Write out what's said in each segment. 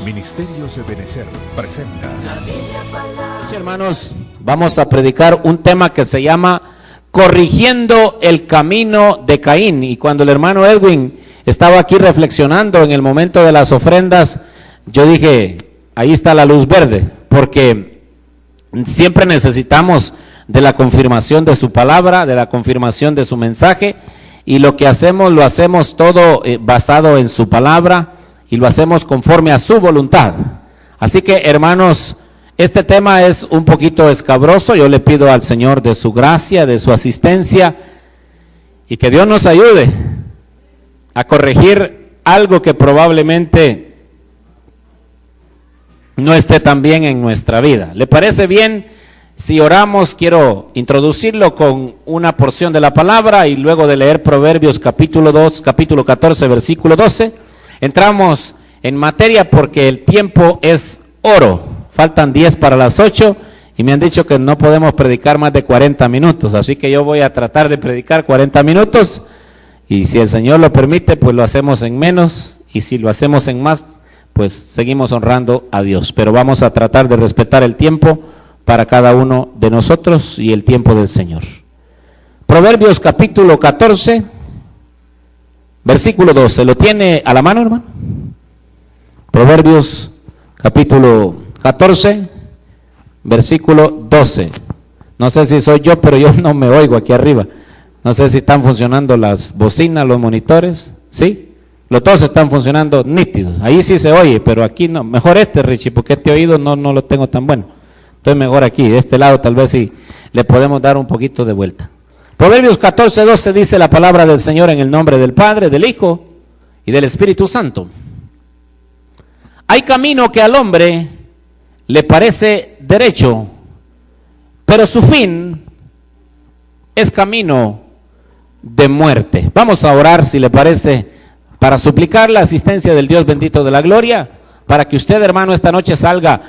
Ministerios Ebenecer presenta. Hermanos, vamos a predicar un tema que se llama Corrigiendo el camino de Caín. Y cuando el hermano Edwin estaba aquí reflexionando en el momento de las ofrendas, yo dije, ahí está la luz verde, porque siempre necesitamos de la confirmación de su palabra, de la confirmación de su mensaje, y lo que hacemos, lo hacemos todo basado en su palabra, y lo hacemos conforme a su voluntad. Así que, hermanos, este tema es un poquito escabroso. Yo le pido al Señor de su gracia, de su asistencia, y que Dios nos ayude a corregir algo que probablemente no esté tan bien en nuestra vida. ¿Le parece bien si oramos? Quiero introducirlo con una porción de la palabra y luego de leer Proverbios capítulo 14, versículo 12. Entramos en materia porque el tiempo es oro. Faltan 10 para las 8 y me han dicho que no podemos predicar más de 40 minutos. Así que yo voy a tratar de predicar 40 minutos y si el Señor lo permite, pues lo hacemos en menos, y si lo hacemos en más, pues seguimos honrando a Dios. Pero vamos a tratar de respetar el tiempo para cada uno de nosotros y el tiempo del Señor. Proverbios capítulo 14, versículo 12. ¿Lo tiene a la mano, hermano? Proverbios capítulo 14, versículo 12. No sé si soy yo, pero yo no me oigo aquí arriba. No sé si están funcionando las bocinas, los monitores. ¿Sí? Los dos están funcionando nítidos. Ahí sí se oye, pero aquí no. Mejor este, Richie, porque este oído no lo tengo tan bueno. Entonces mejor aquí, de este lado tal vez sí le podemos dar un poquito de vuelta. Proverbios 14, 12 dice la palabra del Señor en el nombre del Padre, del Hijo y del Espíritu Santo. Hay camino que al hombre le parece derecho, pero su fin es camino de muerte. Vamos a orar, si le parece, para suplicar la asistencia del Dios bendito de la gloria, para que usted, hermano, esta noche salga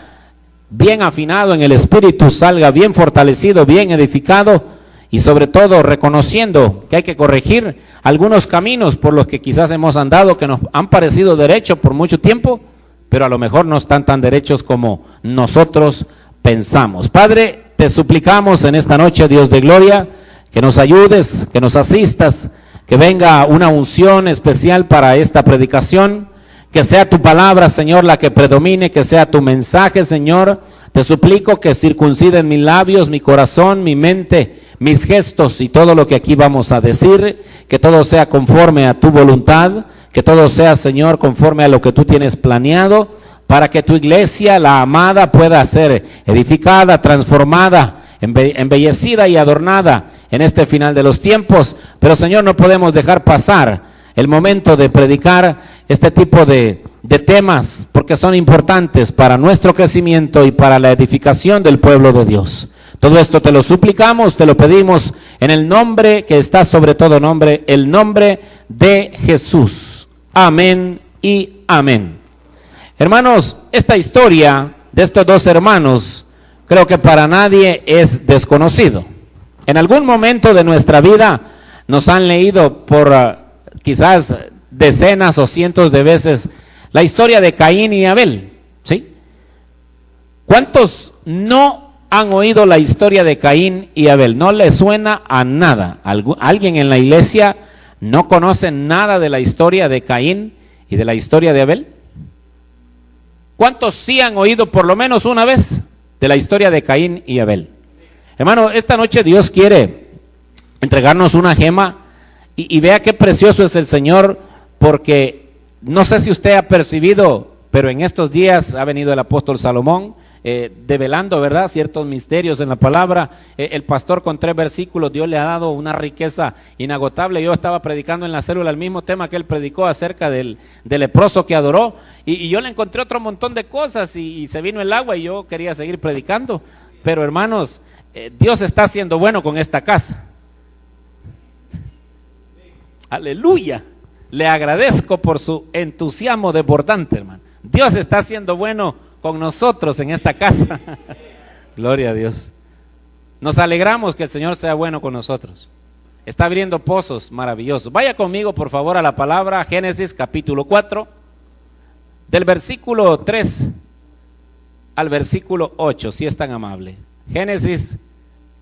bien afinado en el Espíritu, salga bien fortalecido, bien edificado, y sobre todo reconociendo que hay que corregir algunos caminos por los que quizás hemos andado, que nos han parecido derechos por mucho tiempo, pero a lo mejor no están tan derechos como nosotros pensamos. Padre, te suplicamos en esta noche, Dios de gloria, que nos ayudes, que nos asistas, que venga una unción especial para esta predicación, que sea tu palabra, Señor, la que predomine, que sea tu mensaje, Señor. Te suplico que circunciden mis labios, mi corazón, mi mente, mis gestos y todo lo que aquí vamos a decir, que todo sea conforme a tu voluntad, que todo sea, Señor, conforme a lo que tú tienes planeado, para que tu iglesia, la amada, pueda ser edificada, transformada, embellecida y adornada en este final de los tiempos. Pero, Señor, no podemos dejar pasar el momento de predicar este tipo de temas, porque son importantes para nuestro crecimiento y para la edificación del pueblo de Dios. Todo esto te lo suplicamos, te lo pedimos en el nombre que está sobre todo nombre, el nombre de Jesús. Amén y amén. Hermanos, esta historia de estos dos hermanos creo que para nadie es desconocido. En algún momento de nuestra vida nos han leído por quizás decenas o cientos de veces la historia de Caín y Abel, ¿sí? ¿Cuántos no han oído la historia de Caín y Abel? ¿No les suena a nada? ¿Alguien en la iglesia no conoce nada de la historia de Caín y de la historia de Abel? ¿Cuántos sí han oído por lo menos una vez de la historia de Caín y Abel? Hermano, esta noche Dios quiere entregarnos una gema y vea qué precioso es el Señor, porque no sé si usted ha percibido, pero en estos días ha venido el apóstol Salomón develando, ¿verdad?, ciertos misterios en la palabra. El pastor con 3 versículos, Dios le ha dado una riqueza inagotable. Yo estaba predicando en la célula el mismo tema que él predicó acerca del leproso que adoró, y yo le encontré otro montón de cosas, y se vino el agua y yo quería seguir predicando. Pero, hermanos, Dios está siendo bueno con esta casa. Aleluya. Le agradezco por su entusiasmo desbordante, hermano. Dios está siendo bueno con nosotros en esta casa. Gloria a Dios. Nos alegramos que el Señor sea bueno con nosotros. Está abriendo pozos maravillosos. Vaya conmigo, por favor, a la palabra Génesis capítulo 4. del versículo 3 al versículo 8, si es tan amable. Génesis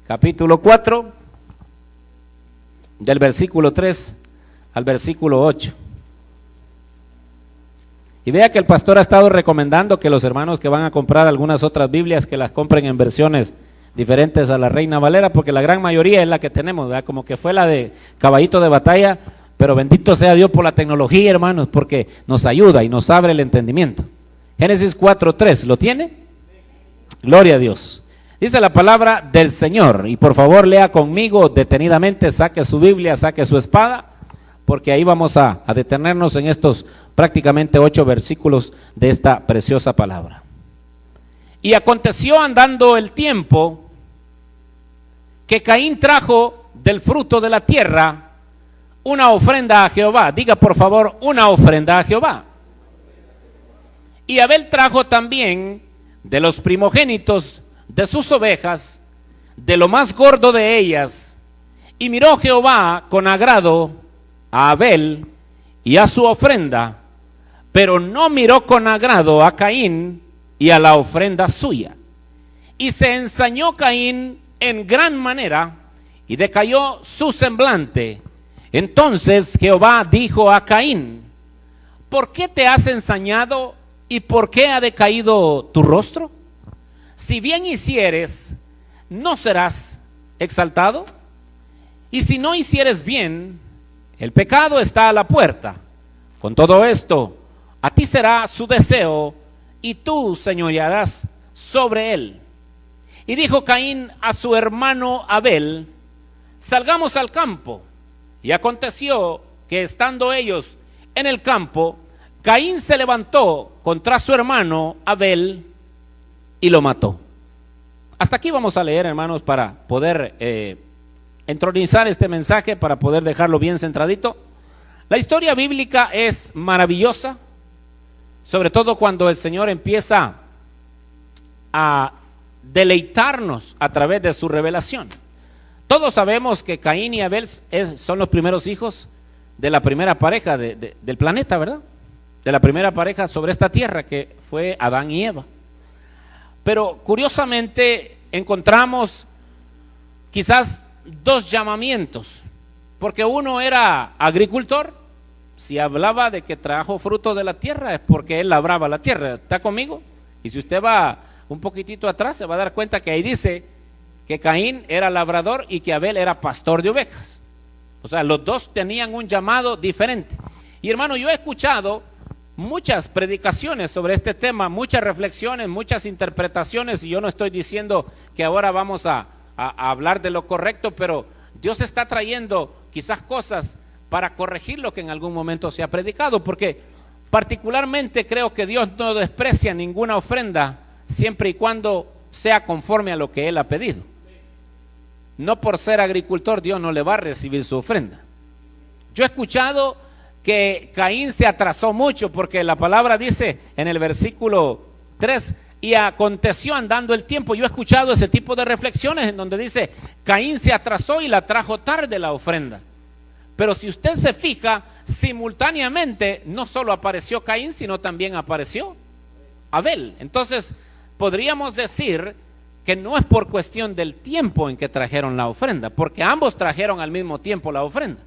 capítulo 4, del versículo 3 al versículo 8. Y vea que el pastor ha estado recomendando que los hermanos que van a comprar algunas otras Biblias, que las compren en versiones diferentes a la Reina Valera, porque la gran mayoría es la que tenemos, ¿verdad? Como que fue la de caballito de batalla, pero bendito sea Dios por la tecnología, hermanos, porque nos ayuda y nos abre el entendimiento. Génesis 4:3, ¿lo tiene? Gloria a Dios. Dice la palabra del Señor, y por favor lea conmigo detenidamente, saque su Biblia, saque su espada, porque ahí vamos a detenernos en estos prácticamente 8 versículos de esta preciosa palabra. Y aconteció andando el tiempo que Caín trajo del fruto de la tierra una ofrenda a Jehová. Diga por favor, una ofrenda a Jehová. Y Abel trajo también de los primogénitos de sus ovejas, de lo más gordo de ellas. Y miró Jehová con agrado a Abel y a su ofrenda, pero no miró con agrado a Caín y a la ofrenda suya. Y se ensañó Caín en gran manera, y decayó su semblante. Entonces Jehová dijo a Caín: ¿por qué te has ensañado y por qué ha decaído tu rostro? Si bien hicieres, ¿no serás exaltado? Y si no hicieres bien, el pecado está a la puerta. Con todo esto, a ti será su deseo, y tú señorearás sobre él. Y dijo Caín a su hermano Abel: salgamos al campo. Y aconteció que estando ellos en el campo, Caín se levantó contra su hermano Abel y lo mató. Hasta aquí vamos a leer, hermanos, para poder entronizar este mensaje, para poder dejarlo bien centradito. La historia bíblica es maravillosa, sobre todo cuando el Señor empieza a deleitarnos a través de su revelación. Todos sabemos que Caín y Abel son los primeros hijos de la primera pareja del planeta, ¿verdad? De la primera pareja sobre esta tierra, que fue Adán y Eva. Pero curiosamente encontramos quizás 2 llamamientos, porque uno era agricultor. Si hablaba de que trajo fruto de la tierra, es porque él labraba la tierra. ¿Está conmigo? Y si usted va un poquitito atrás, se va a dar cuenta que ahí dice que Caín era labrador y que Abel era pastor de ovejas. O sea, los dos tenían un llamado diferente. Y hermano, yo he escuchado muchas predicaciones sobre este tema, muchas reflexiones, muchas interpretaciones, y yo no estoy diciendo que ahora vamos a hablar de lo correcto, pero Dios está trayendo quizás cosas para corregir lo que en algún momento se ha predicado, porque particularmente creo que Dios no desprecia ninguna ofrenda siempre y cuando sea conforme a lo que Él ha pedido. No por ser agricultor Dios no le va a recibir su ofrenda. Yo he escuchado que Caín se atrasó mucho, porque la palabra dice en el versículo 3: y aconteció andando el tiempo. Yo he escuchado ese tipo de reflexiones en donde dice Caín se atrasó y la trajo tarde la ofrenda. Pero si usted se fija, simultáneamente no solo apareció Caín, sino también apareció Abel. Entonces podríamos decir que no es por cuestión del tiempo en que trajeron la ofrenda, porque ambos trajeron al mismo tiempo la ofrenda.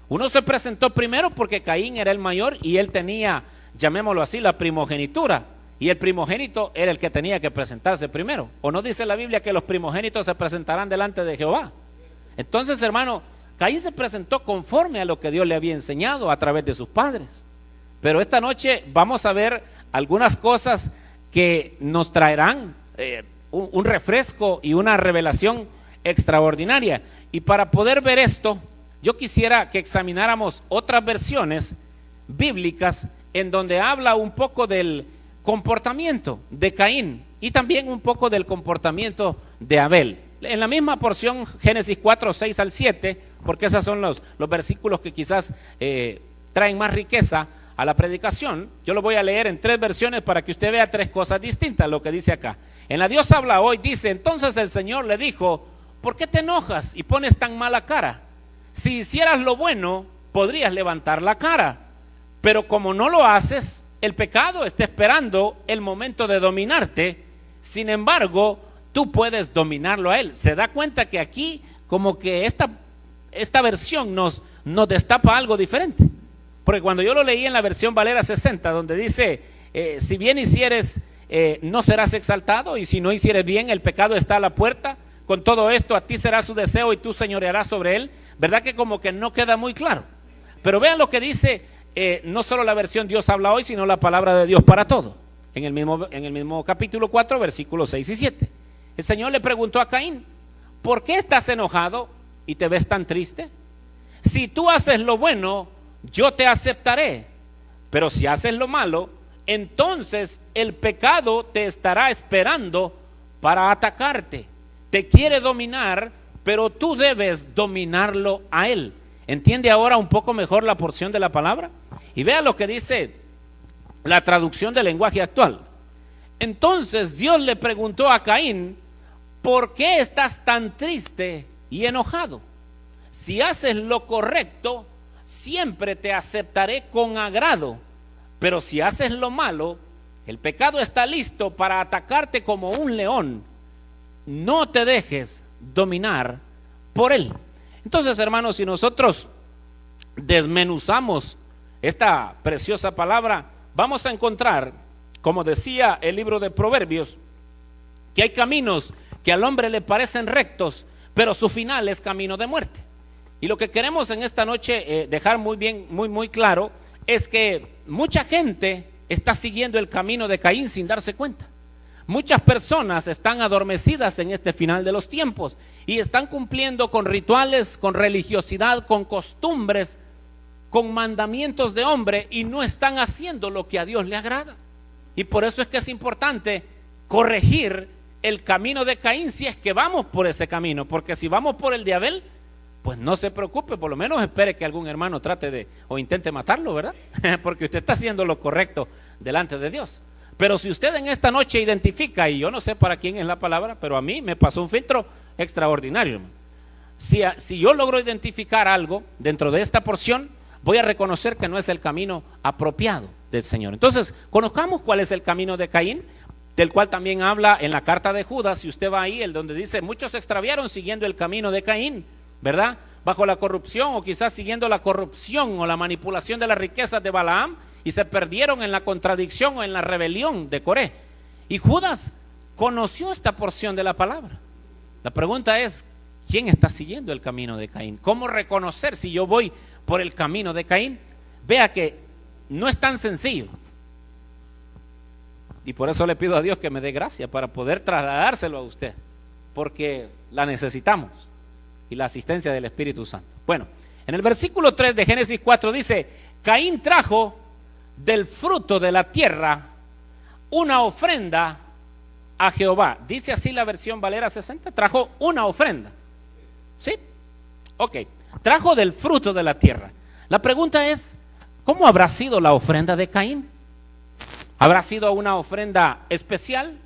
Uno se presentó primero porque Caín era el mayor y él tenía, llamémoslo así, la primogenitura, y el primogénito era el que tenía que presentarse primero. ¿O no dice la Biblia que los primogénitos se presentarán delante de Jehová? Entonces, hermano, Caín se presentó conforme a lo que Dios le había enseñado a través de sus padres. Pero esta noche vamos a ver algunas cosas que nos traerán un refresco y una revelación extraordinaria. Y para poder ver esto, yo quisiera que examináramos otras versiones bíblicas en donde habla un poco del comportamiento de Caín y también un poco del comportamiento de Abel. En la misma porción, Génesis 4, 6 al 7, porque esos son los versículos que quizás traen más riqueza a la predicación. Yo lo voy a leer en 3 versiones para que usted vea 3 cosas distintas, lo que dice acá. En la Dios habla hoy, dice: entonces el Señor le dijo: ¿por qué te enojas y pones tan mala cara? Si hicieras lo bueno, podrías levantar la cara, pero como no lo haces, el pecado está esperando el momento de dominarte, sin embargo, tú puedes dominarlo a él. Se da cuenta que aquí como que esta versión nos destapa algo diferente. Porque cuando yo lo leí en la versión Valera 60, donde dice, si bien hicieres, no serás exaltado, y si no hicieres bien, el pecado está a la puerta. Con todo esto, a ti será su deseo y tú señorearás sobre él. ¿Verdad que como que no queda muy claro? Pero vean lo que dice, no solo la versión Dios habla hoy, sino la palabra de Dios para todo. En el mismo capítulo 4, versículos 6 y 7. El Señor le preguntó a Caín, ¿por qué estás enojado y te ves tan triste? Si tú haces lo bueno, yo te aceptaré. Pero si haces lo malo, entonces el pecado te estará esperando para atacarte. Te quiere dominar, pero tú debes dominarlo a él. ¿Entiende ahora un poco mejor la porción de la palabra? Y vea lo que dice la traducción del lenguaje actual. Entonces Dios le preguntó a Caín, ¿por qué estás tan triste y enojado? Si haces lo correcto, siempre te aceptaré con agrado. Pero si haces lo malo, el pecado está listo para atacarte como un león. No te dejes dominar por él. Entonces, hermanos, si nosotros desmenuzamos esta preciosa palabra, vamos a encontrar, como decía el libro de Proverbios, que hay caminos que al hombre le parecen rectos, pero su final es camino de muerte. Y lo que queremos en esta noche dejar muy claro es que mucha gente está siguiendo el camino de Caín sin darse cuenta. Muchas personas están adormecidas en este final de los tiempos y están cumpliendo con rituales, con religiosidad, con costumbres, con mandamientos de hombre, y no están haciendo lo que a Dios le agrada. Y por eso es que es importante corregir el camino de Caín si es que vamos por ese camino, porque si vamos por el de Abel, pues no se preocupe, por lo menos espere que algún hermano trate o intente matarlo, ¿verdad? Porque usted está haciendo lo correcto delante de Dios. Pero si usted en esta noche identifica, y yo no sé para quién es la palabra, pero a mí me pasó un filtro extraordinario. Si yo logro identificar algo dentro de esta porción, voy a reconocer que no es el camino apropiado del Señor. Entonces, conozcamos cuál es el camino de Caín, del cual también habla en la carta de Judas. Si usted va ahí, el donde dice, muchos se extraviaron siguiendo el camino de Caín, ¿verdad? Bajo la corrupción, o quizás siguiendo la corrupción o la manipulación de las riquezas de Balaam, y se perdieron en la contradicción o en la rebelión de Coré. Y Judas conoció esta porción de la palabra. La pregunta es, ¿quién está siguiendo el camino de Caín? ¿Cómo reconocer si yo voy por el camino de Caín? Vea que no es tan sencillo. Y por eso le pido a Dios que me dé gracia para poder trasladárselo a usted, porque la necesitamos, y la asistencia del Espíritu Santo. Bueno, en el versículo 3 de Génesis 4 dice, Caín trajo del fruto de la tierra una ofrenda a Jehová. Dice así la versión Valera 60, trajo una ofrenda. ¿Sí? Ok, trajo del fruto de la tierra. La pregunta es, ¿cómo habrá sido la ofrenda de Caín? ¿Habrá sido una ofrenda especial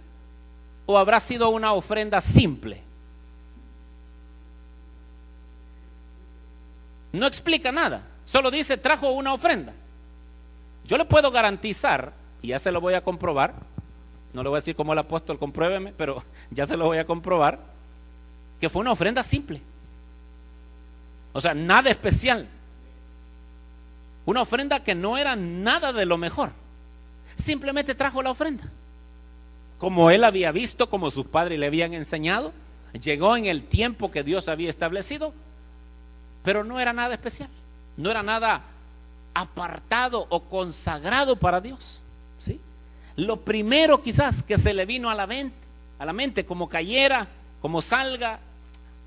o habrá sido una ofrenda simple? No explica nada, solo dice trajo una ofrenda. Yo le puedo garantizar, y ya se lo voy a comprobar, no le voy a decir como el apóstol, compruébeme, pero ya se lo voy a comprobar, que fue una ofrenda simple. O sea, nada especial. Una ofrenda que no era nada de lo mejor. Simplemente trajo la ofrenda. Como él había visto, como sus padres le habían enseñado, llegó en el tiempo que Dios había establecido, pero no era nada especial. No era nada apartado o consagrado para Dios, ¿sí? Lo primero quizás que se le vino a la mente, como cayera, como salga,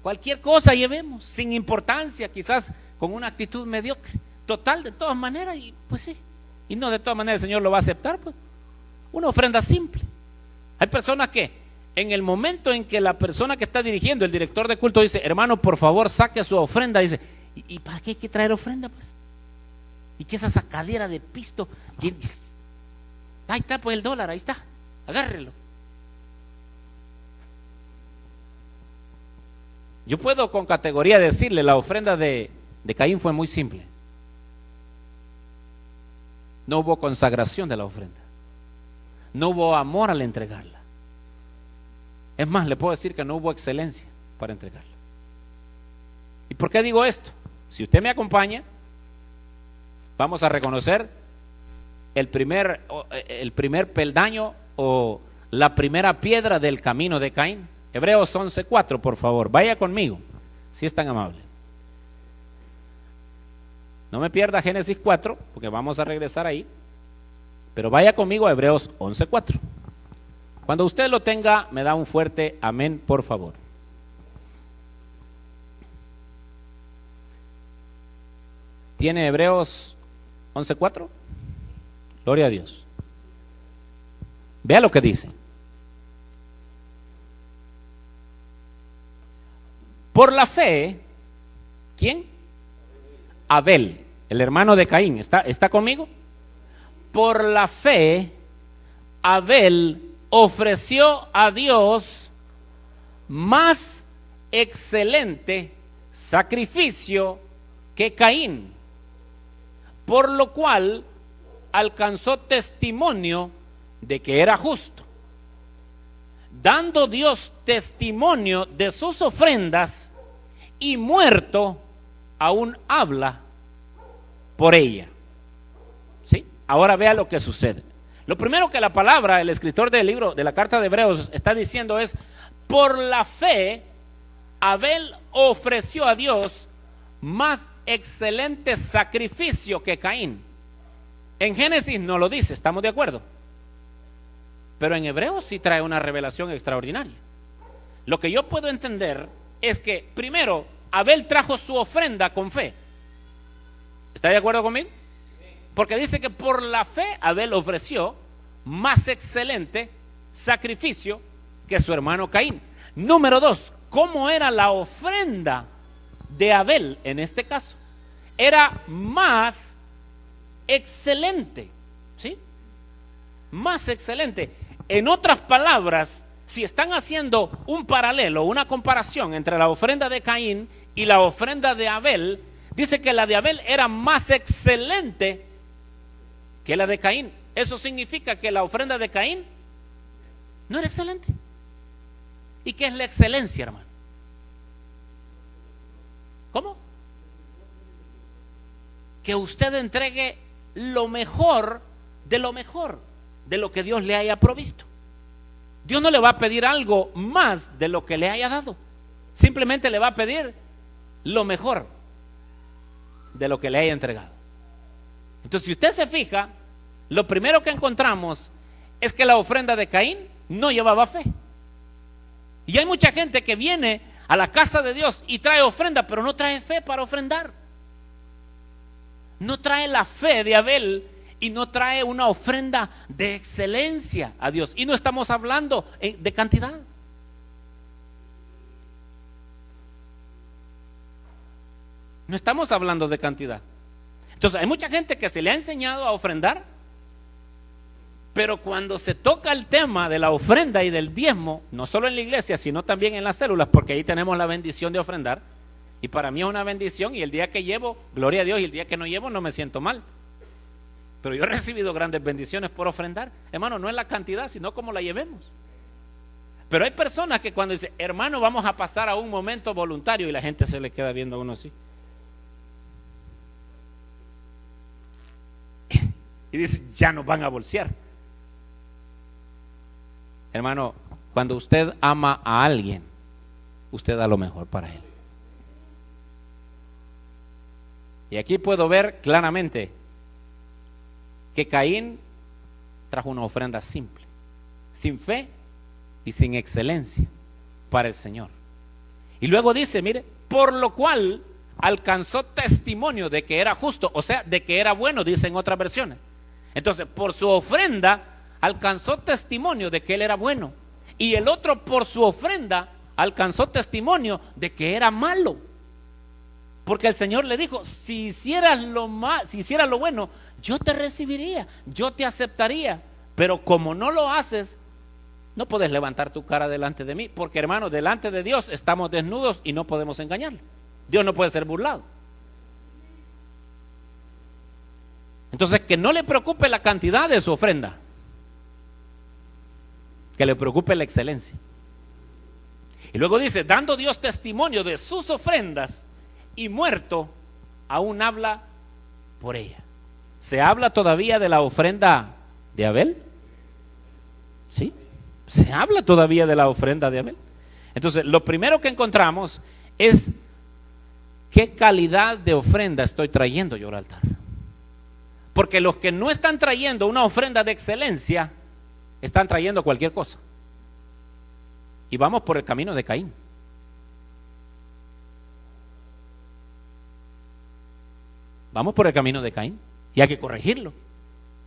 cualquier cosa llevemos, sin importancia, quizás con una actitud mediocre. Total, de todas maneras, y pues sí, y no de todas maneras el Señor lo va a aceptar, pues. Una ofrenda simple. Hay personas que en el momento en que la persona que está dirigiendo, el director de culto, dice, hermano, por favor, saque su ofrenda, dice, ¿y para qué hay que traer ofrenda, pues? ¿Y qué esa sacadera de pisto? Ahí está, pues el dólar, ahí está, agárrelo. Yo puedo con categoría decirle, la ofrenda de Caín fue muy simple. No hubo consagración de la ofrenda. No hubo amor al entregarla. Es más, le puedo decir que no hubo excelencia para entregarla. ¿Y por qué digo esto? Si usted me acompaña, vamos a reconocer el primer peldaño o la primera piedra del camino de Caín. Hebreos 11:4, por favor, vaya conmigo, si es tan amable. No me pierda Génesis 4, porque vamos a regresar ahí, pero vaya conmigo a Hebreos 11:4. Cuando usted lo tenga, me da un fuerte amén, por favor. ¿Tiene Hebreos 11:4? Gloria a Dios. Vea lo que dice. Por la fe, ¿quién? Abel, el hermano de Caín. ¿Está conmigo? Por la fe, Abel ofreció a Dios más excelente sacrificio que Caín, por lo cual alcanzó testimonio de que era justo, dando Dios testimonio de sus ofrendas, y muerto aún habla por ella. ¿Sí? Ahora vea lo que sucede. Lo primero que la palabra, el escritor del libro de la carta de Hebreos está diciendo es: por la fe Abel ofreció a Dios más excelente sacrificio que Caín. En Génesis no lo dice, estamos de acuerdo, pero en Hebreos sí trae una revelación extraordinaria. Lo que yo puedo entender es que primero Abel trajo su ofrenda con fe. ¿Está de acuerdo conmigo? Porque dice que por la fe Abel ofreció más excelente sacrificio que su hermano Caín. Número 2, ¿cómo era la ofrenda de Abel en este caso? Era más excelente, ¿sí? Más excelente. En otras palabras, si están haciendo un paralelo, una comparación entre la ofrenda de Caín y la ofrenda de Abel, dice que la de Abel era más excelente que la de Caín. Eso significa que la ofrenda de Caín no era excelente. ¿Y qué es la excelencia, hermano? ¿Cómo? Que usted entregue lo mejor de lo que Dios le haya provisto. Dios no le va a pedir algo más de lo que le haya dado. Simplemente le va a pedir lo mejor de lo que le haya entregado. Entonces, si usted se fija, lo primero que encontramos es que la ofrenda de Caín no llevaba fe. Y hay mucha gente que viene a la casa de Dios y trae ofrenda, pero no trae fe para ofrendar. No trae la fe de Abel y no trae una ofrenda de excelencia a Dios. Y no estamos hablando de cantidad. No estamos hablando de cantidad. Entonces hay mucha gente que se le ha enseñado a ofrendar, pero cuando se toca el tema de la ofrenda y del diezmo, no solo en la iglesia, sino también en las células, porque ahí tenemos la bendición de ofrendar, y para mí es una bendición, y el día que llevo, gloria a Dios, y el día que no llevo no me siento mal. Pero yo he recibido grandes bendiciones por ofrendar. Hermano, no es la cantidad, sino cómo la llevemos. Pero hay personas que cuando dicen, hermano, vamos a pasar a un momento voluntario, y la gente se le queda viendo a uno así. Y dice, ya nos van a bolsear. Hermano, cuando usted ama a alguien, usted da lo mejor para él. Y aquí puedo ver claramente que Caín trajo una ofrenda simple, sin fe y sin excelencia para el Señor. Y luego dice, mire, por lo cual alcanzó testimonio de que era justo, o sea, de que era bueno, dicen otras versiones. Entonces, por su ofrenda alcanzó testimonio de que él era bueno, y el otro por su ofrenda alcanzó testimonio de que era malo, porque el Señor le dijo, si hicieras lo bueno, yo te recibiría, yo te aceptaría, pero como no lo haces, no puedes levantar tu cara delante de mí, porque hermano, delante de Dios estamos desnudos y no podemos engañarle. Dios no puede ser burlado. Entonces, que no le preocupe la cantidad de su ofrenda, que le preocupe la excelencia. Y luego dice, dando Dios testimonio de sus ofrendas, y muerto, aún habla por ella. ¿Se habla todavía de la ofrenda de Abel? ¿Sí? Se habla todavía de la ofrenda de Abel. Entonces, lo primero que encontramos es qué calidad de ofrenda estoy trayendo yo al altar. Porque los que no están trayendo una ofrenda de excelencia, están trayendo cualquier cosa. Y vamos por el camino de Caín. Vamos por el camino de Caín. Y hay que corregirlo.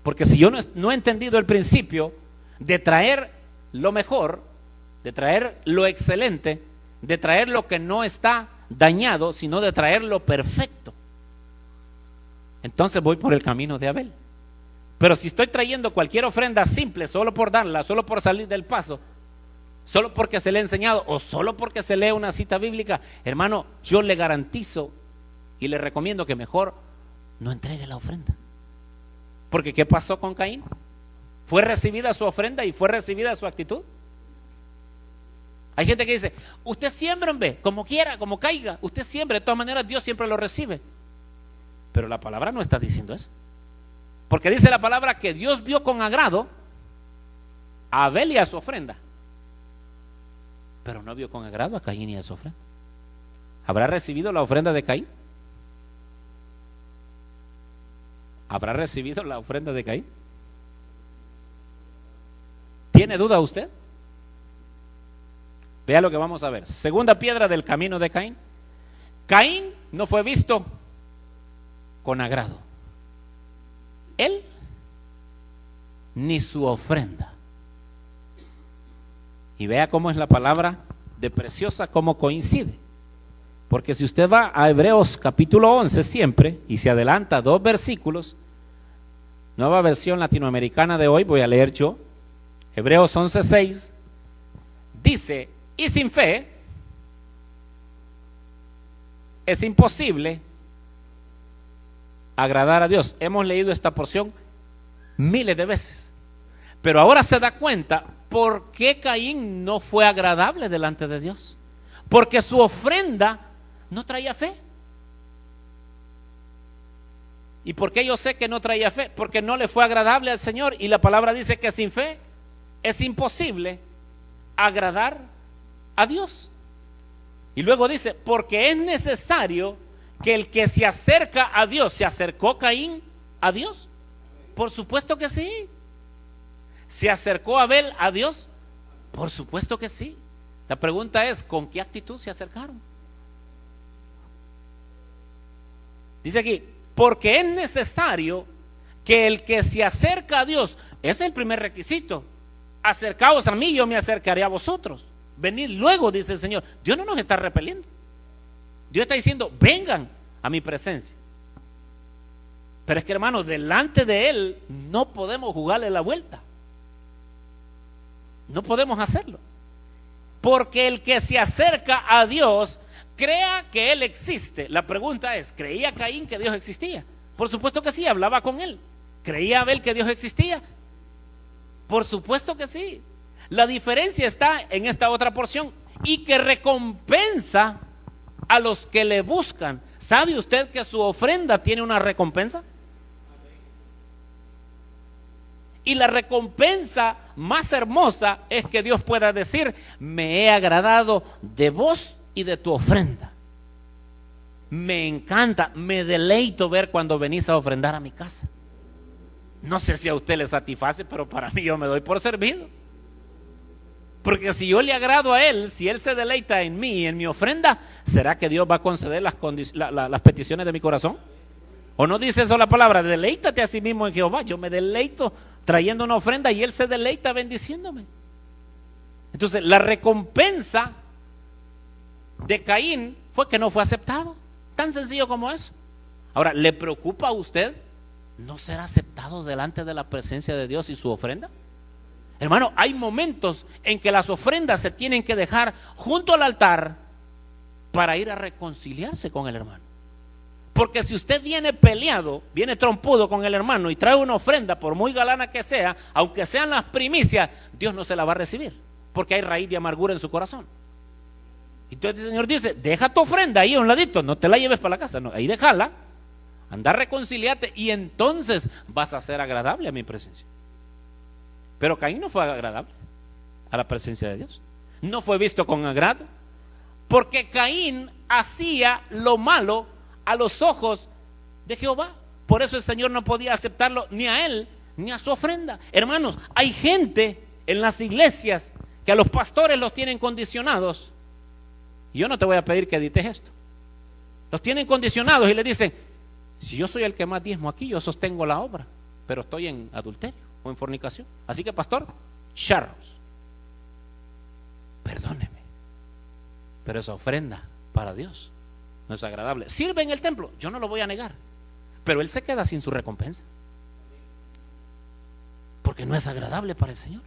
Porque si yo no he entendido el principio de traer lo mejor, de traer lo excelente, de traer lo que no está dañado, sino de traer lo perfecto, entonces voy por el camino de Abel. Pero si estoy trayendo cualquier ofrenda simple, solo por darla, solo por salir del paso, solo porque se le ha enseñado o solo porque se lee una cita bíblica, hermano, yo le garantizo y le recomiendo que mejor no entregue la ofrenda. Porque ¿qué pasó con Caín? ¿Fue recibida su ofrenda y fue recibida su actitud? Hay gente que dice, usted siembra, hombre, como quiera, como caiga, usted siembra, de todas maneras Dios siempre lo recibe. Pero la palabra no está diciendo eso. Porque dice la palabra que Dios vio con agrado a Abel y a su ofrenda, pero no vio con agrado a Caín y a su ofrenda. ¿Habrá recibido la ofrenda de Caín? ¿Habrá recibido la ofrenda de Caín? ¿Tiene duda usted? Vea lo que vamos a ver. Segunda piedra del camino de Caín. Caín no fue visto con agrado, él ni su ofrenda. Y vea cómo es la palabra de preciosa, cómo coincide. Porque si usted va a Hebreos capítulo 11 siempre y se adelanta 2 versículos, nueva versión latinoamericana de hoy, voy a leer yo, Hebreos 11:6, dice, y sin fe es imposible agradar a Dios. Hemos leído esta porción miles de veces, pero ahora se da cuenta por qué Caín no fue agradable delante de Dios. Porque su ofrenda no traía fe. ¿Y por qué yo sé que no traía fe? Porque no le fue agradable al Señor, y la palabra dice que sin fe es imposible agradar a Dios. Y luego dice, porque es necesario que el que se acerca a Dios. ¿Se acercó Caín a Dios? Por supuesto que sí. ¿Se acercó Abel a Dios? Por supuesto que sí. La pregunta es, ¿con qué actitud se acercaron? Dice aquí, porque es necesario que el que se acerca a Dios, ese es el primer requisito. Acercaos a mí, yo me acercaré a vosotros. Venid luego, dice el Señor. Dios no nos está repeliendo. Dios está diciendo, vengan a mi presencia. Pero es que, hermanos, delante de Él no podemos jugarle la vuelta. No podemos hacerlo. Porque el que se acerca a Dios crea que Él existe. La pregunta es, ¿creía Caín que Dios existía? Por supuesto que sí, hablaba con Él. ¿Creía Abel que Dios existía? Por supuesto que sí. La diferencia está en esta otra porción. Y que recompensa a los que le buscan. ¿Sabe usted que su ofrenda tiene una recompensa? Y la recompensa más hermosa es que Dios pueda decir, me he agradado de vos y de tu ofrenda. Me encanta, me deleito ver cuando venís a ofrendar a mi casa. No sé si a usted le satisface, pero para mí yo me doy por servido. Porque si yo le agrado a Él, si Él se deleita en mí y en mi ofrenda, ¿será que Dios va a conceder las peticiones de mi corazón? ¿O no dice eso la palabra? Deleítate a sí mismo en Jehová. Yo me deleito trayendo una ofrenda y Él se deleita bendiciéndome. Entonces la recompensa de Caín fue que no fue aceptado. Tan sencillo como eso. Ahora, ¿le preocupa a usted no ser aceptado delante de la presencia de Dios y su ofrenda? Hermano, hay momentos en que las ofrendas se tienen que dejar junto al altar para ir a reconciliarse con el hermano. Porque si usted viene peleado, viene trompudo con el hermano y trae una ofrenda, por muy galana que sea, aunque sean las primicias, Dios no se la va a recibir, porque hay raíz de amargura en su corazón. Entonces el Señor dice, deja tu ofrenda ahí a un ladito, no te la lleves para la casa, no, ahí déjala, anda, reconciliate y entonces vas a ser agradable a mi presencia. Pero Caín no fue agradable a la presencia de Dios, no fue visto con agrado, porque Caín hacía lo malo a los ojos de Jehová. Por eso el Señor no podía aceptarlo ni a él ni a su ofrenda. Hermanos, hay gente en las iglesias que a los pastores los tienen condicionados. Y yo no te voy a pedir que edites esto. Los tienen condicionados y le dicen, si yo soy el que más diezmo aquí, yo sostengo la obra, pero estoy en adulterio o en fornicación. Así que pastor, charros, perdóneme, pero esa ofrenda para Dios no es agradable. Sirve en el templo, yo no lo voy a negar, pero él se queda sin su recompensa, porque no es agradable para el Señor.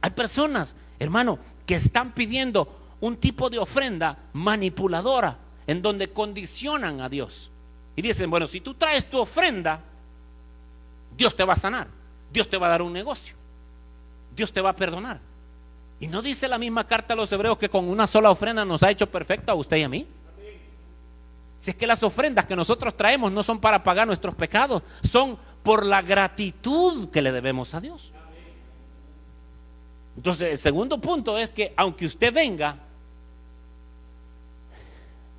Hay personas, hermano, que están pidiendo un tipo de ofrenda manipuladora, en donde condicionan a Dios y dicen, bueno, si tú traes tu ofrenda, Dios te va a sanar, Dios te va a dar un negocio, Dios te va a perdonar. Y no dice la misma carta a los hebreos que con una sola ofrenda nos ha hecho perfecto a usted y a mí. Si es que las ofrendas que nosotros traemos no son para pagar nuestros pecados, son por la gratitud que le debemos a Dios. Entonces el segundo punto es que aunque usted venga,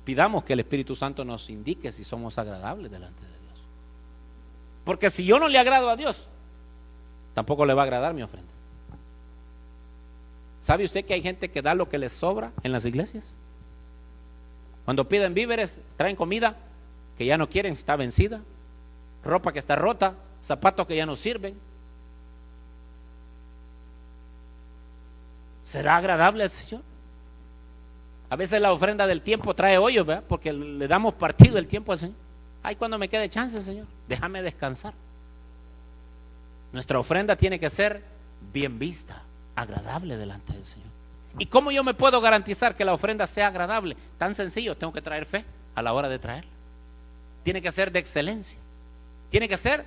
pidamos que el Espíritu Santo nos indique si somos agradables delante de Dios. Porque si yo no le agrado a Dios, tampoco le va a agradar mi ofrenda. ¿Sabe usted que hay gente que da lo que les sobra en las iglesias? Cuando piden víveres, traen comida que ya no quieren, está vencida, ropa que está rota, zapatos que ya no sirven. ¿Será agradable al Señor? A veces la ofrenda del tiempo trae hoyos, ¿verdad? Porque le damos partido el tiempo al Señor. Ay, cuando me quede chance, Señor, déjame descansar. Nuestra ofrenda tiene que ser bien vista, agradable delante del Señor. ¿Y cómo yo me puedo garantizar que la ofrenda sea agradable? Tan sencillo, tengo que traer fe a la hora de traerla. Tiene que ser de excelencia, tiene que ser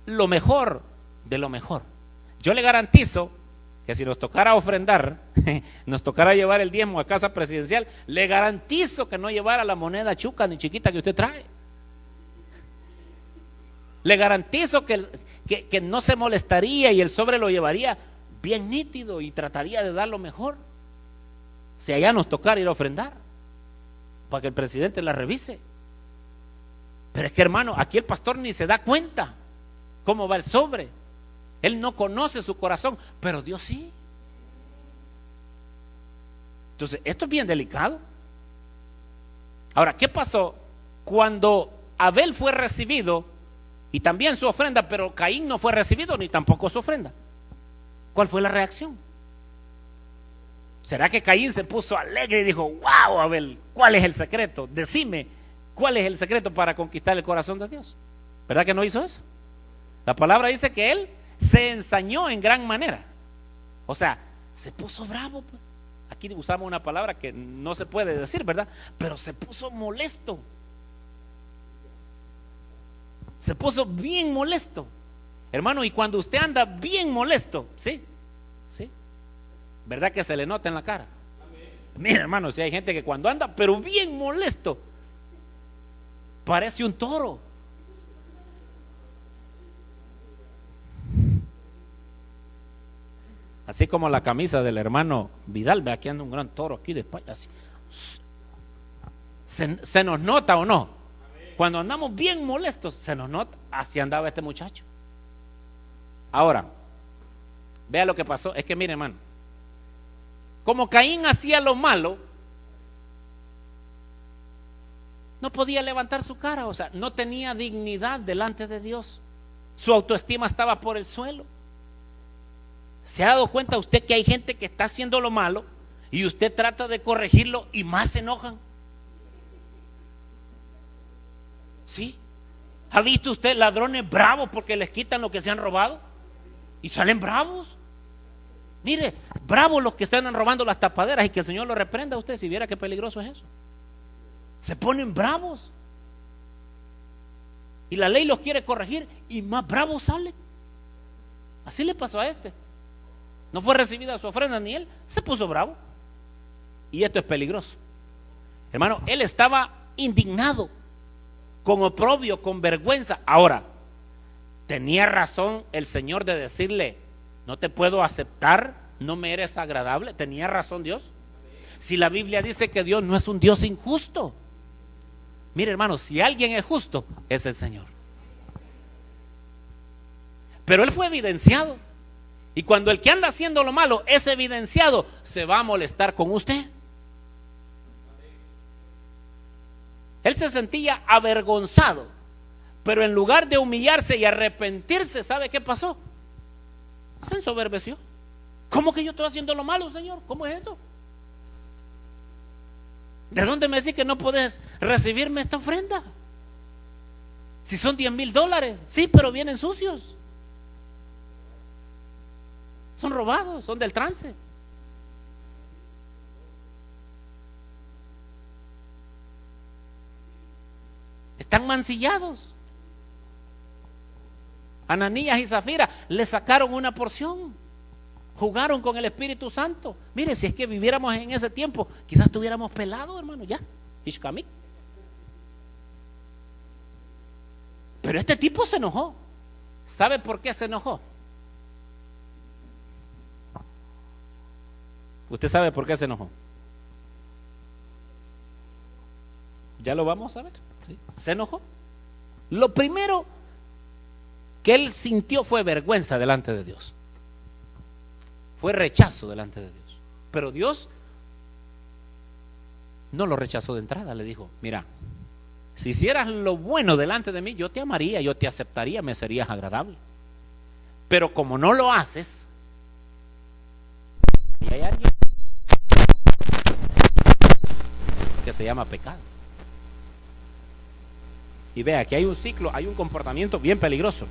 lo mejor de lo mejor. Yo le garantizo que si nos tocara ofrendar, nos tocara llevar el diezmo a casa presidencial, le garantizo que no llevara la moneda chuca ni chiquita que usted trae. Le garantizo que no se molestaría y el sobre lo llevaría bien nítido y trataría de dar lo mejor. Si allá nos tocara ir a ofrendar, para que el presidente la revise. Pero es que, hermano, aquí el pastor ni se da cuenta cómo va el sobre. Él no conoce su corazón, pero Dios sí. Entonces, esto es bien delicado. Ahora, ¿qué pasó cuando Abel fue recibido y también su ofrenda, pero Caín no fue recibido ni tampoco su ofrenda? ¿Cuál fue la reacción? ¿Será que Caín se puso alegre y dijo, wow, Abel, ¿cuál es el secreto? Decime, ¿cuál es el secreto para conquistar el corazón de Dios? ¿Verdad que no hizo eso? La palabra dice que él se ensañó en gran manera. O sea, se puso bravo, pues. Aquí usamos una palabra que no se puede decir, ¿verdad? Pero se puso molesto. Se puso bien molesto. Hermano, y cuando usted anda bien molesto, ¿sí? ¿Sí? ¿Verdad que se le nota en la cara? Mira, hermano, si hay gente que cuando anda, pero bien molesto, parece un toro. Así como la camisa del hermano Vidal, ve aquí anda un gran toro aquí de España, así. ¿Se nos nota o no? Cuando andamos bien molestos, se nos nota. Así andaba este muchacho. Ahora, vea lo que pasó. Es que mire, hermano, como Caín hacía lo malo, no podía levantar su cara, o sea, no tenía dignidad delante de Dios. Su autoestima estaba por el suelo. ¿Se ha dado cuenta usted que hay gente que está haciendo lo malo y usted trata de corregirlo y más se enojan? ¿Sí? ¿Ha visto usted ladrones bravos porque les quitan lo que se han robado? Y salen bravos. Mire, bravos los que están robando las tapaderas, y que el Señor lo reprenda a usted si viera qué peligroso es eso. Se ponen bravos. y la ley los quiere corregir y más bravos salen. Así le pasó a este. No fue recibida su ofrenda ni él, se puso bravo. Y esto es peligroso. Hermano, él estaba indignado, con oprobio, con vergüenza. Ahora, tenía razón el Señor de decirle: no te puedo aceptar, no me eres agradable. ¿Tenía razón Dios? Si la Biblia dice que Dios no es un Dios injusto. Mire, hermano, si alguien es justo, es el Señor. Pero él fue evidenciado. Y cuando el que anda haciendo lo malo es evidenciado, se va a molestar con usted. Él se sentía avergonzado, pero en lugar de humillarse y arrepentirse, ¿sabe qué pasó? Se ensoberbeció. ¿Cómo que yo estoy haciendo lo malo, Señor? ¿Cómo es eso? ¿De dónde me decís que no podés recibirme esta ofrenda? Si son $10,000, sí, pero vienen sucios. Son robados, son del trance. Están mancillados. Ananías y Zafira le sacaron una porción. Jugaron con el Espíritu Santo. Mire, si es que viviéramos en ese tiempo, quizás estuviéramos pelados, hermano, ya. Ishkamik. Pero este tipo se enojó. ¿Sabe por qué se enojó? ¿Usted sabe por qué se enojó? Ya lo vamos a ver. ¿Sí? Se enojó. Lo primero que él sintió fue vergüenza delante de Dios. Fue rechazo delante de Dios. Pero Dios no lo rechazó de entrada. Le dijo: mira, si hicieras lo bueno delante de mí, yo te amaría, yo te aceptaría, me serías agradable. Pero como no lo haces, y hay alguien que se llama pecado. Y vea que hay un ciclo, hay un comportamiento bien peligroso.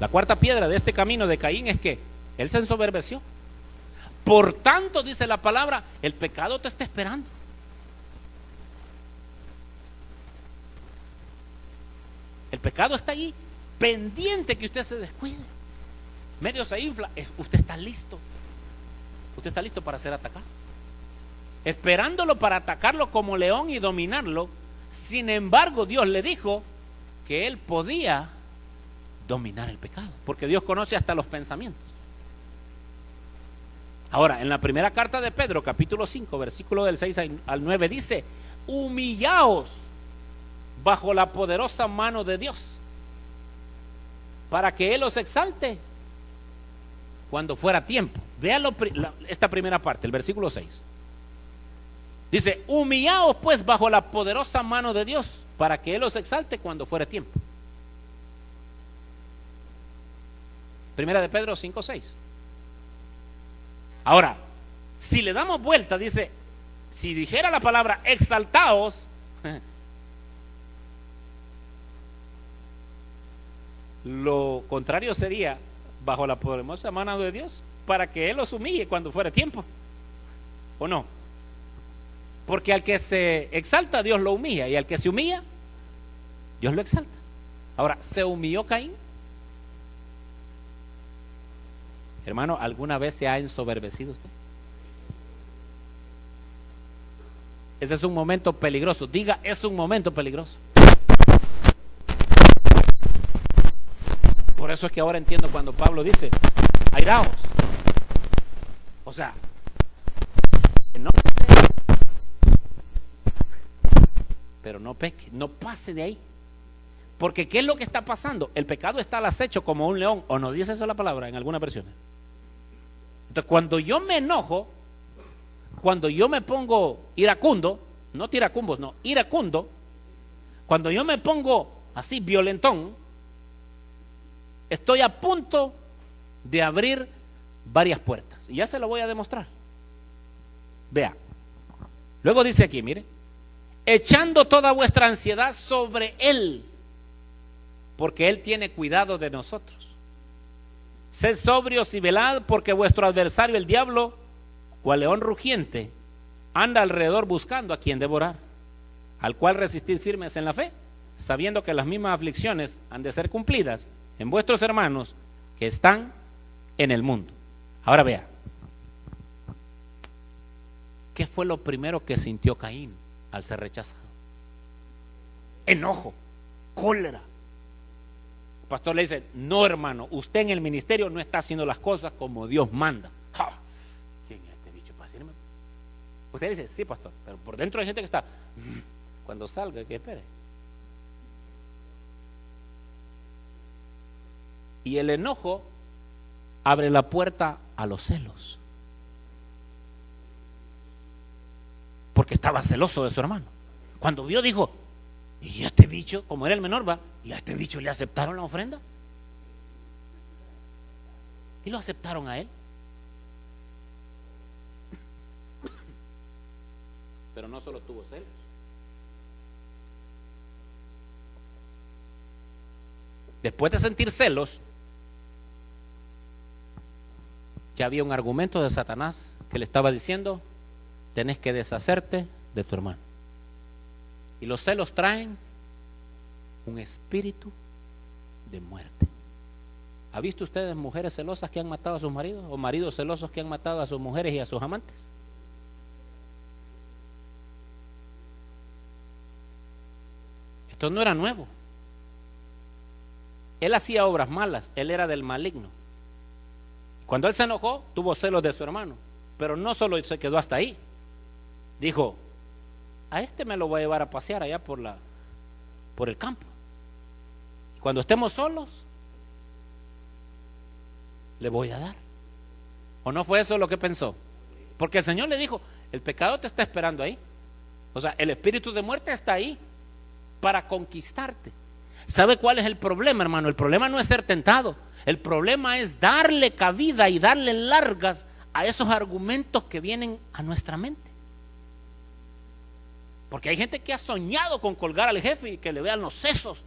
La cuarta piedra de este camino de Caín es que él se ensoberbeció. Por tanto, dice la palabra, el pecado te está esperando. El pecado está ahí, pendiente que usted se descuide. Medio se infla, usted está listo. Usted está listo para ser atacado. Esperándolo para atacarlo como león y dominarlo. Sin embargo, Dios le dijo que él podía dominar el pecado, porque Dios conoce hasta los pensamientos. Ahora, en la primera carta de Pedro, capítulo 5, versículo del 6 al 9, dice: humillaos bajo la poderosa mano de Dios, para que Él os exalte cuando fuera tiempo. Véalo, esta primera parte, el versículo 6. Dice: humillaos pues bajo la poderosa mano de Dios, para que Él os exalte cuando fuera tiempo. Primera de Pedro 5, 6. Ahora, si le damos vuelta, dice, si dijera la palabra exaltaos, lo contrario sería bajo la poderosa mano de Dios, para que Él los humille cuando fuera tiempo. ¿O no? Porque al que se exalta, Dios lo humilla, y al que se humilla, Dios lo exalta. Ahora, ¿se humilló Caín? Hermano, ¿alguna vez se ha ensoberbecido usted? Ese es un momento peligroso. Diga, es un momento peligroso. Por eso es que ahora entiendo cuando Pablo dice: airaos. O sea, no peque, pero no peque, no pase de ahí. Porque ¿qué es lo que está pasando? El pecado está al acecho como un león. ¿O no dice eso la palabra en algunas versiones? Entonces, cuando yo me enojo, cuando yo me pongo iracundo, no tiracumbos, no, iracundo, cuando yo me pongo así violentón, estoy a punto de abrir varias puertas. Y ya se lo voy a demostrar. Vea. Luego dice aquí, mire: echando toda vuestra ansiedad sobre Él, porque Él tiene cuidado de nosotros. Sed sobrios y velad, porque vuestro adversario el diablo, cual león rugiente, anda alrededor buscando a quien devorar, al cual resistid firmes en la fe, sabiendo que las mismas aflicciones han de ser cumplidas en vuestros hermanos que están en el mundo. Ahora vea, ¿qué fue lo primero que sintió Caín al ser rechazado? Enojo, cólera. El pastor le dice: no, hermano, usted en el ministerio no está haciendo las cosas como Dios manda. ¡Ja! ¿Quién es este bicho para decirme? Usted dice: sí, pastor, pero por dentro hay gente que está: cuando salga, que espere. Y el enojo abre la puerta a los celos, porque estaba celoso de su hermano. Cuando vio, dijo: y este bicho, como era el menor, va, y a este bicho le aceptaron la ofrenda y lo aceptaron a él. Pero no solo tuvo celos, después de sentir celos, ya había un argumento de Satanás que le estaba diciendo: tenés que deshacerte de tu hermano. Y los celos traen un espíritu de muerte. ¿Ha visto ustedes mujeres celosas que han matado a sus maridos? ¿O maridos celosos que han matado a sus mujeres y a sus amantes? Esto no era nuevo. Él hacía obras malas, él era del maligno. Cuando él se enojó, tuvo celos de su hermano, pero no solo se quedó hasta ahí. Dijo: a este me lo voy a llevar a pasear allá por el campo. Cuando estemos solos, le voy a dar. ¿O no fue eso lo que pensó? Porque el Señor le dijo: el pecado te está esperando ahí. O sea, el espíritu de muerte está ahí para conquistarte. ¿Sabe cuál es el problema, hermano? El problema no es ser tentado. El problema es darle cabida y darle largas a esos argumentos que vienen a nuestra mente. Porque hay gente que ha soñado con colgar al jefe y que le vean los sesos.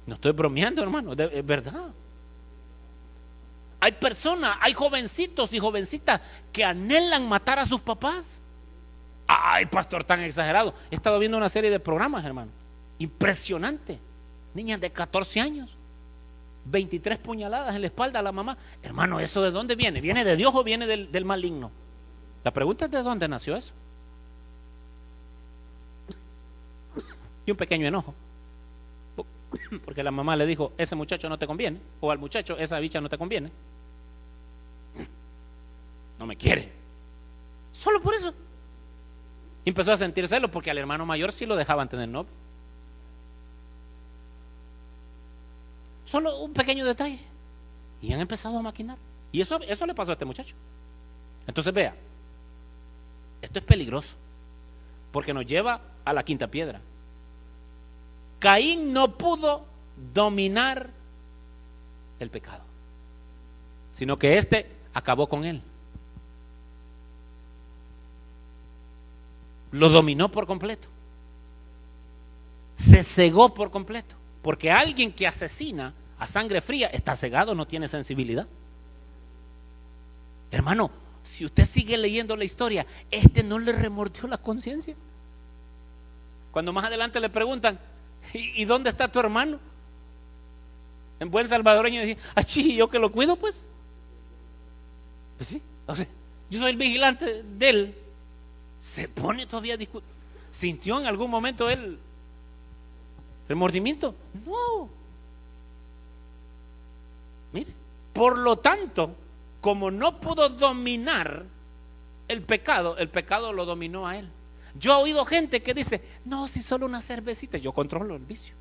No estoy bromeando, hermano, es verdad. Hay personas, hay jovencitos y jovencitas que anhelan matar a sus papás. Ay, pastor, tan exagerado. He estado viendo una serie de programas, hermano, impresionante. Niñas de 14 años, 23 puñaladas en la espalda a la mamá. Hermano, ¿eso de dónde viene? ¿Viene de Dios o viene del maligno? La pregunta es: ¿de dónde nació eso? Y un pequeño enojo, porque la mamá le dijo: ese muchacho no te conviene, o al muchacho: esa bicha no te conviene, no me quiere. Solo por eso. Y empezó a sentir celos porque al hermano mayor sí lo dejaban tener novio. Solo un pequeño detalle, y han empezado a maquinar. Y eso le pasó a este muchacho. Entonces vea, esto es peligroso, porque nos lleva a la quinta piedra. Caín no pudo dominar el pecado, sino que éste acabó con él. Lo dominó por completo. Se cegó por completo. Porque alguien que asesina a sangre fría está cegado, no tiene sensibilidad. Hermano, si usted sigue leyendo la historia, este no le remordió la conciencia. Cuando más adelante le preguntan: ¿y dónde está tu hermano? En buen salvadoreño decía: achí, yo que lo cuido, pues. Pues sí, o sea, yo soy el vigilante de él. Se pone todavía a discutir. ¿Sintió en algún momento él remordimiento? No. Mire, por lo tanto, como no pudo dominar el pecado lo dominó a él. Yo he oído gente que dice: no, si solo una cervecita, yo controlo el vicio.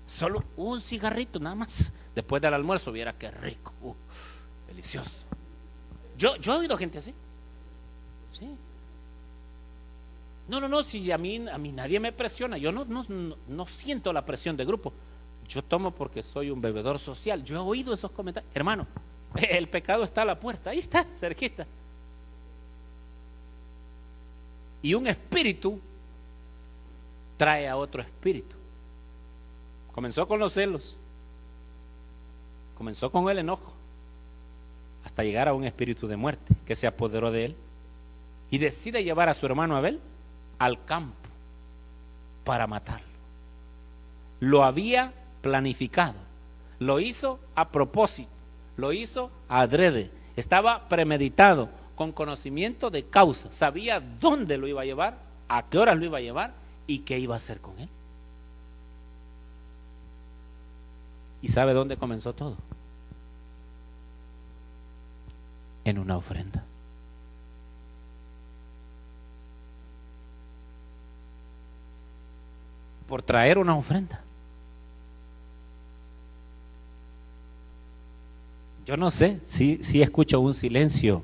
Solo un cigarrito nada más. Después del almuerzo, viera qué rico, delicioso. Yo he oído gente así. Sí. No, si a mí nadie me presiona. Yo no siento la presión de grupo. Yo tomo porque soy un bebedor social. Yo he oído esos comentarios. Hermano, el pecado está a la puerta. Ahí está, cerquita. Y un espíritu trae a otro espíritu. Comenzó con los celos, comenzó con el enojo, hasta llegar a un espíritu de muerte que se apoderó de él y decide llevar a su hermano Abel al campo para matarlo. Lo había planificado, lo hizo a propósito, lo hizo adrede, estaba premeditado, con conocimiento de causa, sabía dónde lo iba a llevar, a qué horas lo iba a llevar y qué iba a hacer con él. ¿Y sabe dónde comenzó todo? En una ofrenda. Por traer una ofrenda. Yo no sé si escucho un silencio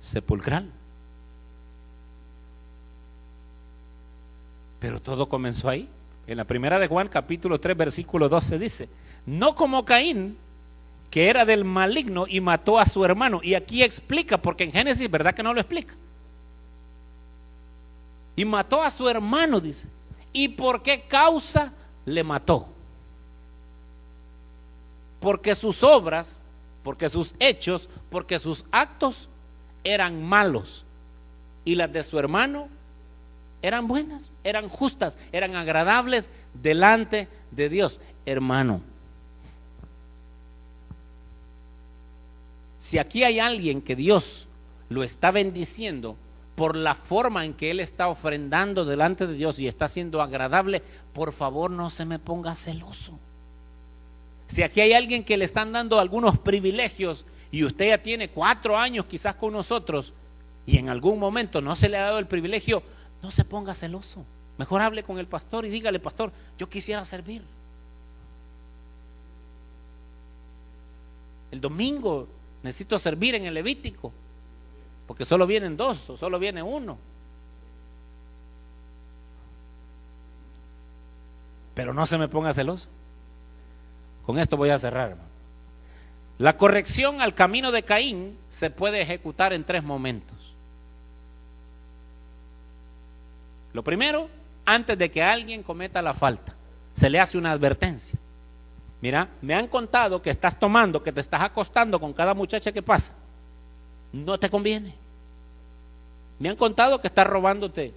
sepulcral. Pero todo comenzó ahí. En la primera de Juan, capítulo 3, versículo 12 dice: no como Caín, que era del maligno y mató a su hermano. Y aquí explica, porque en Génesis, ¿verdad que no lo explica? Y mató a su hermano, dice. ¿Y por qué causa le mató? Porque sus obras, porque sus hechos, porque sus actos eran malos. Y las de su hermano eran buenas, eran justas, eran agradables delante de Dios. Hermano, si aquí hay alguien que Dios lo está bendiciendo por la forma en que él está ofrendando delante de Dios y está siendo agradable, por favor no se me ponga celoso. Si aquí hay alguien que le están dando algunos privilegios y usted ya tiene 4 años quizás con nosotros y en algún momento no se le ha dado el privilegio, no se ponga celoso. Mejor hable con el pastor y dígale: pastor, yo quisiera servir. El domingo necesito servir en el Levítico, porque solo vienen 2 o solo viene 1. Pero no se me ponga celoso. Con esto voy a cerrar, hermano. La corrección al camino de Caín se puede ejecutar en 3 momentos. Lo primero, antes de que alguien cometa la falta, se le hace una advertencia. Mira, me han contado que estás tomando, que te estás acostando con cada muchacha que pasa. No te conviene. Me han contado que estás robándote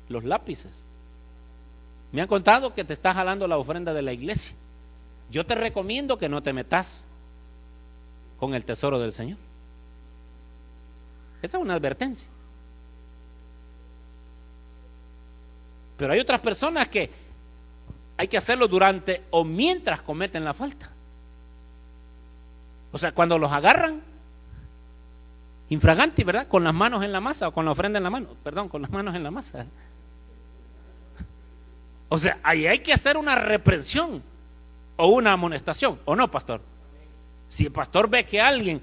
los lápices. Me han contado que te estás jalando la ofrenda de la iglesia. Yo te recomiendo que no te metas con el tesoro del Señor. Esa es una advertencia. Pero hay otras personas que hay que hacerlo durante o mientras cometen la falta. O sea, cuando los agarran infraganti, ¿verdad? Con las manos en la masa o con la ofrenda en la mano. Perdón, con las manos en la masa. O sea, ahí hay que hacer una reprensión o una amonestación, ¿o no, pastor? Si el pastor ve que alguien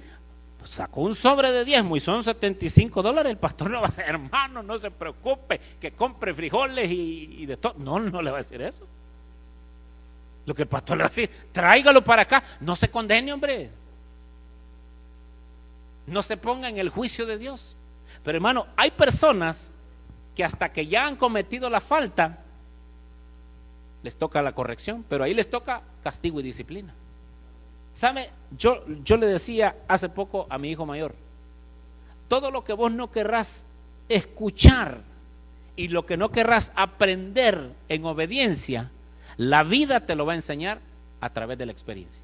sacó un sobre de diezmo y son $75, el pastor no va a decir: hermano, no se preocupe, que compre frijoles y de todo. No, no le va a decir eso. Lo que el pastor le va a decir: tráigalo para acá. No se condene, hombre. No se ponga en el juicio de Dios. Pero hermano, hay personas que hasta que ya han cometido la falta les toca la corrección, pero ahí les toca castigo y disciplina. ¿Sabe? Yo le decía hace poco a mi hijo mayor: todo lo que vos no querrás escuchar y lo que no querrás aprender en obediencia, la vida te lo va a enseñar a través de la experiencia.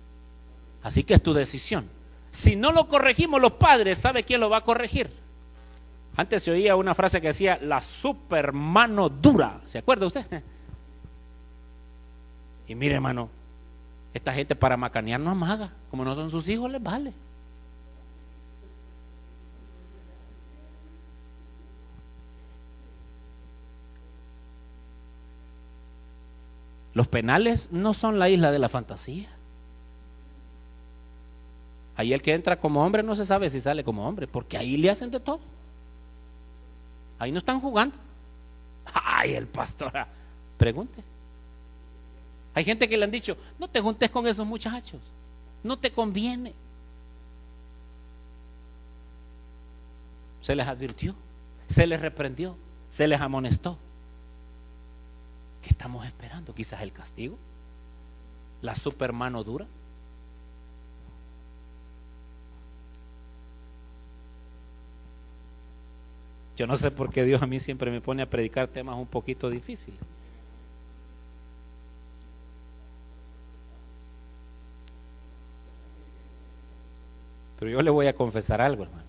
Así que es tu decisión. Si no lo corregimos los padres, ¿sabe quién lo va a corregir? Antes se oía una frase que decía: la super mano dura. ¿Se acuerda usted? Y mire, hermano, esta gente para macanear no amaga. Como no son sus hijos, les vale. Los penales no son la isla de la fantasía. Ahí el que entra como hombre no se sabe si sale como hombre, porque ahí le hacen de todo. Ahí no están jugando. Ay, el pastor, pregunte. Hay gente que le han dicho: no te juntes con esos muchachos, no te conviene. Se les advirtió, se les reprendió, se les amonestó. ¿Qué estamos esperando? Quizás el castigo, la super mano dura. Yo no sé por qué Dios a mí siempre me pone a predicar temas un poquito difíciles. Pero yo le voy a confesar algo, hermano.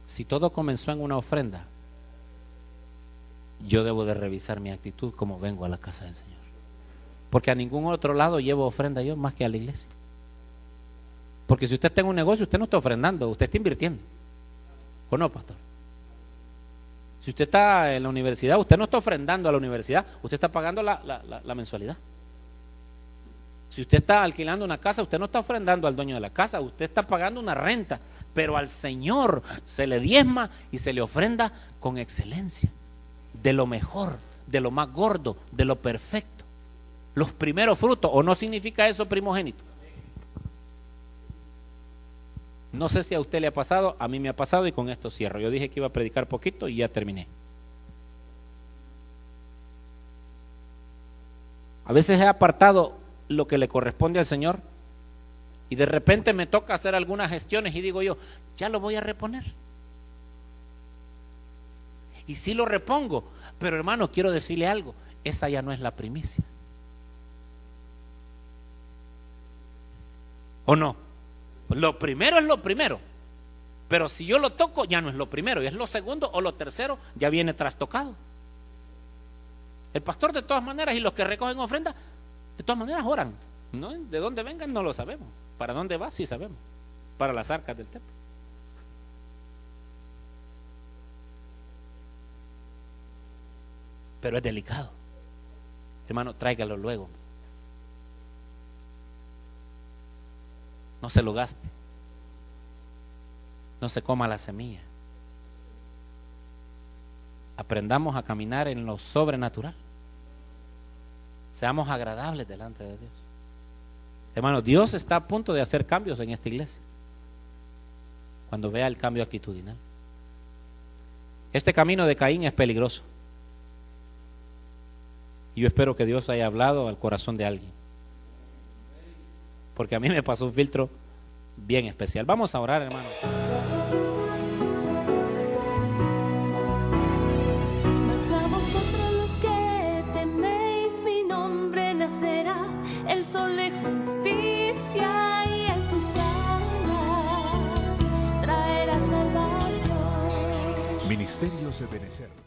Si todo comenzó en una ofrenda, yo debo de revisar mi actitud como vengo a la casa del Señor. Porque a ningún otro lado llevo ofrenda yo más que a la iglesia. Porque si usted está en un negocio, usted no está ofrendando, usted está invirtiendo. ¿O no, pastor? Si usted está en la universidad, usted no está ofrendando a la universidad, usted está pagando la mensualidad. Si usted está alquilando una casa, usted no está ofrendando al dueño de la casa, usted está pagando una renta, pero al Señor se le diezma y se le ofrenda con excelencia, de lo mejor, de lo más gordo, de lo perfecto. Los primeros frutos, ¿o no significa eso primogénito? No sé si a usted le ha pasado, a mí me ha pasado y con esto cierro. Yo dije que iba a predicar poquito y ya terminé. A veces he apartado lo que le corresponde al Señor y de repente me toca hacer algunas gestiones y digo yo, ya lo voy a reponer. Y sí lo repongo, pero hermano, quiero decirle algo, esa ya no es la primicia. ¿O no? Lo primero es lo primero, pero si yo lo toco ya no es lo primero, y es lo segundo o lo tercero, ya viene trastocado. El pastor de todas maneras y los que recogen ofrenda de todas maneras oran, ¿no? De dónde vengan no lo sabemos, para dónde va sí sabemos, para las arcas del templo. Pero es delicado, hermano, tráigalo luego, no se lo gaste, no se coma la semilla. Aprendamos a caminar en lo sobrenatural. Seamos agradables delante de Dios. Hermano, Dios está a punto de hacer cambios en esta iglesia. Cuando vea el cambio actitudinal. Este camino de Caín es peligroso. Y yo espero que Dios haya hablado al corazón de alguien. Porque a mí me pasó un filtro bien especial. Vamos a orar, hermano. El sol de justicia y en sus alas traerá salvación. Ministerios Ebenezer.